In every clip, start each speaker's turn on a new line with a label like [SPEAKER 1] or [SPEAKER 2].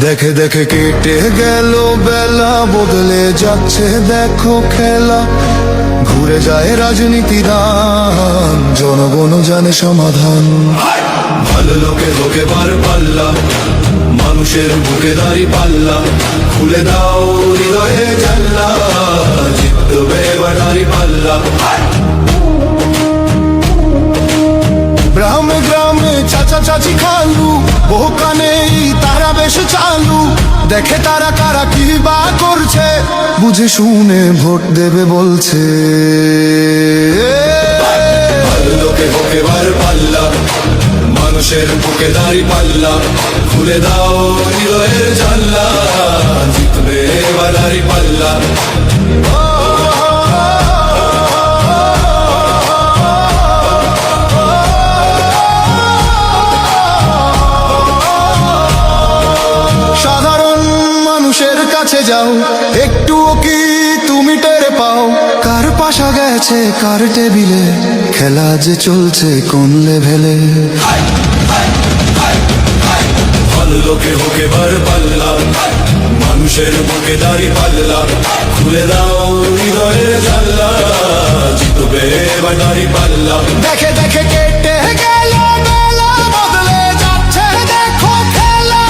[SPEAKER 1] দেখে দেখে কেটে গেল বেলা, বদলে যাচ্ছে দেখো খেলা। ঘুরে যায় রাজনীতির রান, জনগণ জানে সমাধান। ভালো লোকে হোকে বার পাল্লা, মানুষের বুকে দাঁড়ি পাল্লা। খুলে দাও হৃদয়ে জানলা, জিতবে এবার দাঁড়ি পাল্লা। গ্রামে গ্রামে চাচা চাচি খালু, বহু কানেই তারা বেশ চালু। দেখে তারা কারা কি বা করছে, বুঝে শুনে ভোট দেবে বলছে। ভালো লোকে হোকে বার পাল্লা, মানুষের বুকে দাঁড়ি পাল্লা। খুলে দাও হৃদয়ের জানলা, জিতবে এবার দাঁড়ি পাল্লা। সাধারণ মানুষের কাছে যাও, একটুও কি তুমি টের পাও? কার পাশা গেছে কার টেবিলে, খেলা যে চলছে কোন লেভেলে। ভালো লোকে হোকে বার পাল্লা, মানুষের বুকে দাঁড়ি পাল্লা। খুলে দাও হৃদয়ের জানলা, জিতবে এবার দাঁড়ি পাল্লা। দেখে দেখে কেটে গেল বেলা, বদলে যাচ্ছে দেখো খেলা।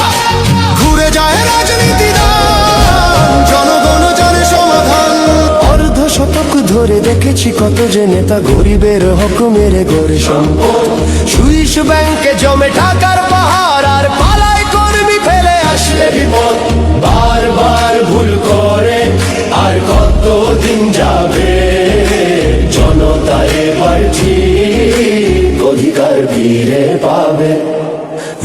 [SPEAKER 1] ঘুরে যায় রাজনীতির রান, জনগণ জানে সমাধান।
[SPEAKER 2] অর্ধ শতক ধরে দেখেছি কত যে নেতা গরিবের হক মেরে গড়ে সম্পদ। সুইস ব্যাংকে জমে টাকার পাহাড়, আর পালায় কর্মী ফেলে আসলে বিপদ। বারবার ভুল করে আর কতদিন যাবে, জনতা এবার ঠিক অধিকার ফিরে পাবে।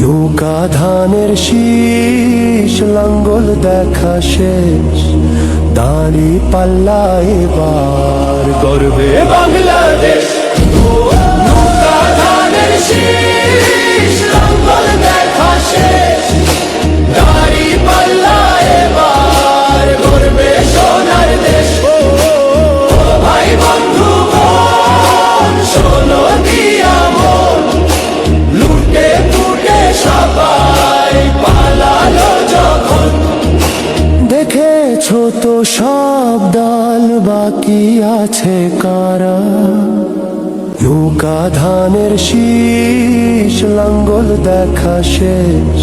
[SPEAKER 2] নৌকা ধানের শীষ, লাঙ্গল দেখা শেষ, দাঁড়ি পাল্লা এবার গর্বে বাংলাদেশ। নৌকা ধানের শীষ, লাঙ্গল দেখা শেষ, দাঁড়ি পাল্লা এবার গর্বে সোনার দেশ। ভাই বন্ধু মন, শোনো দিয়া মন, লুটে পুটে সবাই পালালো যখন। দেখেছো তো সব দল, বাকি আছে কারা? নৌকা ধানের শীষ, লাঙ্গল দেখা শেষ,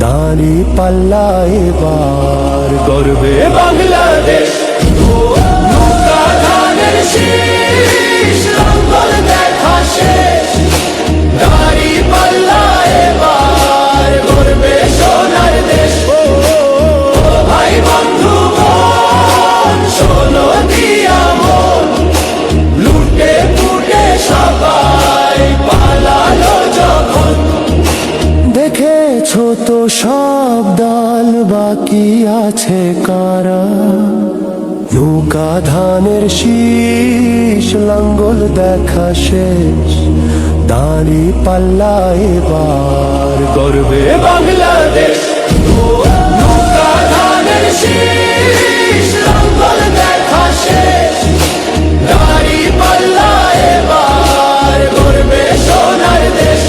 [SPEAKER 2] দাঁড়ি পাল্লা এবার গর্বে বাংলাদেশ। নৌকা ধানের শীষ, লাঙ্গল দেখা শেষ, দাঁড়ি পাল্লা এবার গর্বে সোনার দেশ। ভাই বন্ধু মন, শোনো দিয়া মন, লুটে পুটে সবাই পালালো যখন। দেখেছো তো সব দল, বাকি আছে কারা? নৌকা ধানের শীষ, লাঙ্গল দেখা শেষ, দাঁড়ি পাল্লা এবার গর্বে বাংলাদেশ। নৌকা ধানের শীষ, লাঙ্গল দেখা শেষ, দাঁড়ি পাল্লা এবার গর্বে সোনার দেশ।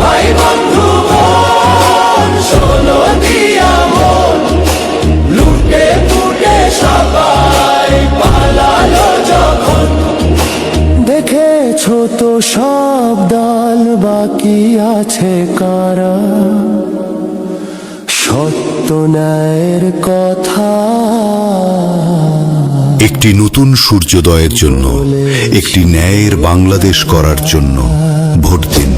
[SPEAKER 2] ভাই বন্ধু মন, শোনো দিয়া মন, লুটে পুটে সবাই পালালো যখন। দেখেছো তো সব দল, বাকি আছে কারা? সত্য ন্যায়ের কথা।
[SPEAKER 3] একটি নতুন সূর্যোদয়ের জন্য, একটি ন্যায়ের বাংলাদেশ করার জন্য ভোট দিন।